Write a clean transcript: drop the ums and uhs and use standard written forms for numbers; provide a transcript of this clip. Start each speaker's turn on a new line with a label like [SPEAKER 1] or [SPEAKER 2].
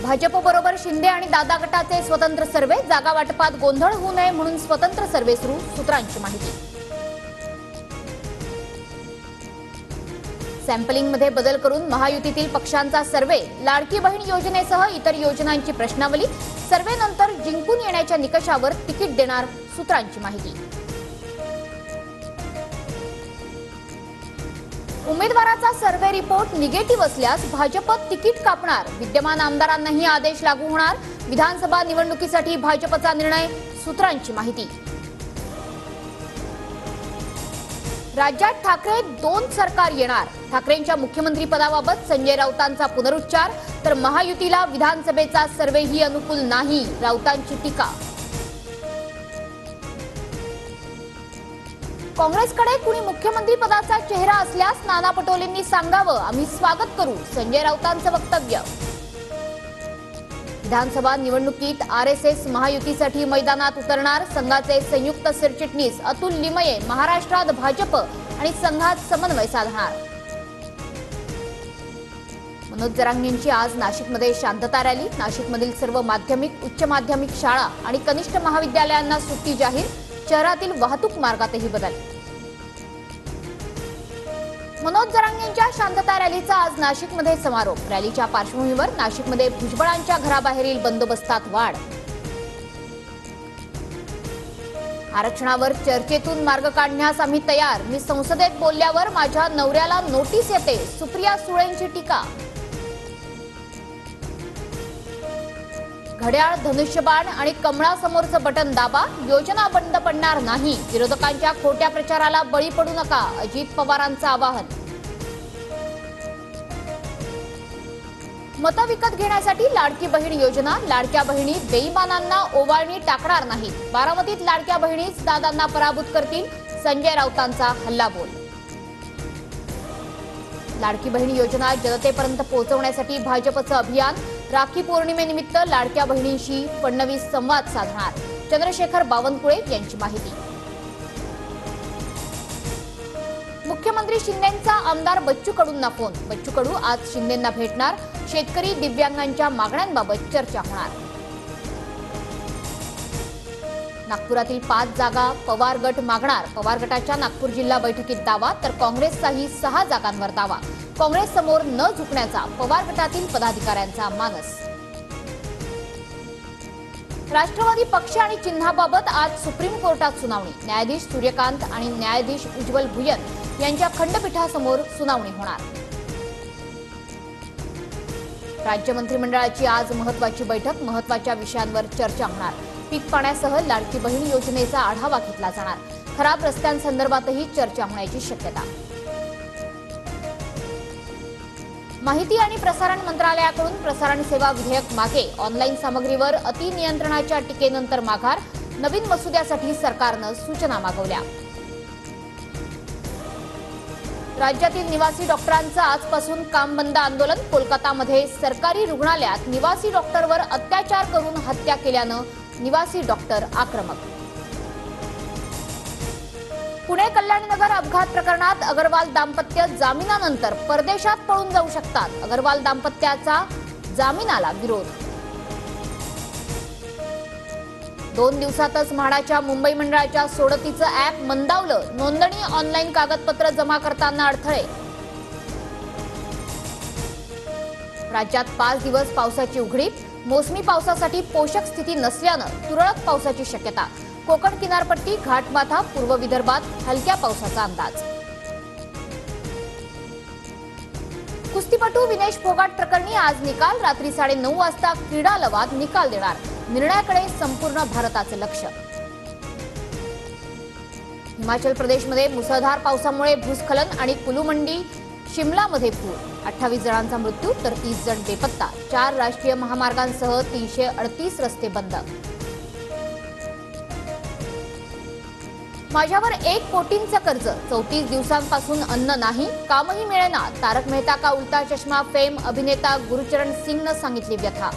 [SPEAKER 1] भाजप बरोबर शिंदे आणि दादा गटाचे स्वतंत्र सर्वे, जागा वाटपात गोंधळ होऊ नये म्हणून स्वतंत्र सर्वे सुरू, सूत्रांची माहिती। सॅम्पलिंग मध्ये बदल करून महायुतीतील पक्षांचा सर्वे, लाडकी बहीण योजनेसह इतर योजनांची प्रश्नावली, सर्वे नंतर जिंकून येण्याच्या निकषावर तिकीट देणार, सूत्रांची माहिती। उमेदवाराचा सर्वे रिपोर्ट निगेटिव्ह असल्यास भाजप तिकीट कापणार, विद्यमान आमदारांनाही आदेश लागू होणार, विधानसभा निवडणुकीसाठी भाजपचा निर्णय, सूत्रांची माहिती। राज्यात ठाकरे 2 सरकार येणार, ठाकरेंच्या मुख्यमंत्री पदाबाबत संजय राऊतांचा पुनरुच्चार, तर महायुतीला विधानसभेचा सर्वेही अनुकूल नाही, राऊतांची टीका। काँग्रेसकडे कुणी मुख्यमंत्री पदाचा चेहरा असल्यास नाना पटोलेंनी सांगावं, आम्ही स्वागत करू, संजय राऊतांचं वक्तव्य। विधानसभा निवडणुकीत आरएसएस महायुतीसाठी मैदानात उतरणार, संघाचे संयुक्त सरचिटणीस अतुल लिमये महाराष्ट्रात भाजप आणि संघात समन्वय साधणार। मनोज जरांगेंची आज नाशिकमध्ये शांतता रॅली, नाशिकमधील सर्व माध्यमिक, उच्च माध्यमिक शाळा आणि कनिष्ठ महाविद्यालयांना सुट्टी जाहीर, शहरातील वाहतूक मार्गातही बदल। मनोज जरांगेंच्या शांतता रॅलीचा आज नाशिकमध्ये समारोप, रॅलीच्या पार्श्वभूमीवर नाशिकमध्ये भुजबळांच्या घराबाहेरील बंदोबस्तात वाढ। आरक्षणावर चर्चेतून मार्ग काढण्यास आम्ही तयार, मी संसदेत बोलल्यावर माझ्या नवऱ्याला नोटीस येते, सुप्रिया सुळेंची टीका। घड्याळ, धनुष्यबाण आणि कमळासमोरचं बटन दाबा, योजना बंद पडणार नाही, विरोधकांच्या खोट्या प्रचाराला बळी पडू नका, अजित पवारांचं आवाहन। मतं विकत घेण्यासाठी लाडकी बहीण योजना, लाडक्या बहिणी बेईमानांना ओवाळणी टाकणार नाही, बारामतीत लाडक्या बहिणीच दादांना पराभूत करतील, संजय राऊतांचा हल्लाबोल। लाडकी बहीण योजना जनतेपर्यंत पोहोचवण्यासाठी भाजपचं अभियान, राखी पौर्णिमेनिमित्त लाडक्या बहिणींशी फडणवीस संवाद साधणार, चंद्रशेखर बावनकुळे यांची माहिती। मुख्यमंत्री शिंदेंचा आमदार बच्चू कडूंना फोन, बच्चू कडू आज शिंदेंना भेटणार, शेतकरी दिव्यांगांच्या मागण्यांबाबत चर्चा होणार। नागपुरातील 5 जागा पवार गट मागणार, पवार गटाच्या नागपूर जिल्हा बैठकीत दावा, तर काँग्रेसचाही 6 जागांवर दावा, काँग्रेस समोर न झुकण्याचा पवार गटातील पदाधिकाऱ्यांचा मानस। राष्ट्रवादी पक्ष आणि चिन्हाबाबत आज सुप्रीम कोर्टात सुनावणी, न्यायाधीश सूर्यकांत आणि न्यायाधीश उज्ज्वल भुयन यांच्या खंडपीठासमोर सुनावणी होणार। राज्य मंत्रिमंडळाची आज महत्त्वाची बैठक, महत्त्वाच्या विषयांवर चर्चा होणार, पीक पाण्यासह लाडकी बहीण योजनेचा आढावा घेतला जाणार, खराब रस्त्यांसंदर्भातही चर्चा होण्याची शक्यता। माहिती आणि प्रसारण मंत्रालयाकडून प्रसारण सेवा विधेयक मागे, ऑनलाईन सामग्रीवर अतिनियंत्रणाच्या टीकेनंतर माघार, नवीन मसुद्यासाठी सरकारनं सूचना मागवल्या। राज्यातील निवासी डॉक्टरांचं आजपासून काम बंद आंदोलन, कोलकातामध्ये सरकारी रुग्णालयात निवासी डॉक्टरवर अत्याचार करून हत्या केल्यानं निवासी डॉक्टर आक्रमक। पुणे कल्याणनगर अपघात प्रकरणात अग्रवाल दाम्पत्य जामिनानंतर परदेशात पळून जाऊ शकतात, अग्रवाल दाम्पत्याचा जामिनाला विरोध। 2 दिवसातच म्हाडाच्या मुंबई मंडळाच्या सोडतीचं ॲप मंदावलं, नोंदणी ऑनलाईन कागदपत्र जमा करताना अडथळे। राज्यात 5 दिवस पावसाची उघडीप, मोसमी पावसासाठी पोषक स्थिती नसल्यानं तुरळक पावसाची शक्यता, कोकण किनारपट्टी, घाटमाथा, पूर्व विदर्भात हलक्या पावसाचा अंदाज। कुस्तीपटू विनेश फोगाट प्रकरणी आज निकाल, रात्री 9:30 वाजता क्रीडा लवाद निकाल देणार, निर्णयाकडे संपूर्ण भारताचं लक्ष। हिमाचल प्रदेशमध्ये मुसळधार पावसामुळे भूस्खलन आणि कुलू मंडी शिमलामध्ये पूर, 28 जणांचा मृत्यू तर 30 जण बेपत्ता, 4 राष्ट्रीय महामार्गांसह 338 रस्ते बंद। माझ्यावर 1 कोटींचं कर्ज, 34 दिवसांपासून अन्न नाही, कामही मिळेना, तारक मेहता का उल्टा चष्मा फेम अभिनेता गुरचरण सिंगनं सांगितली व्यथा।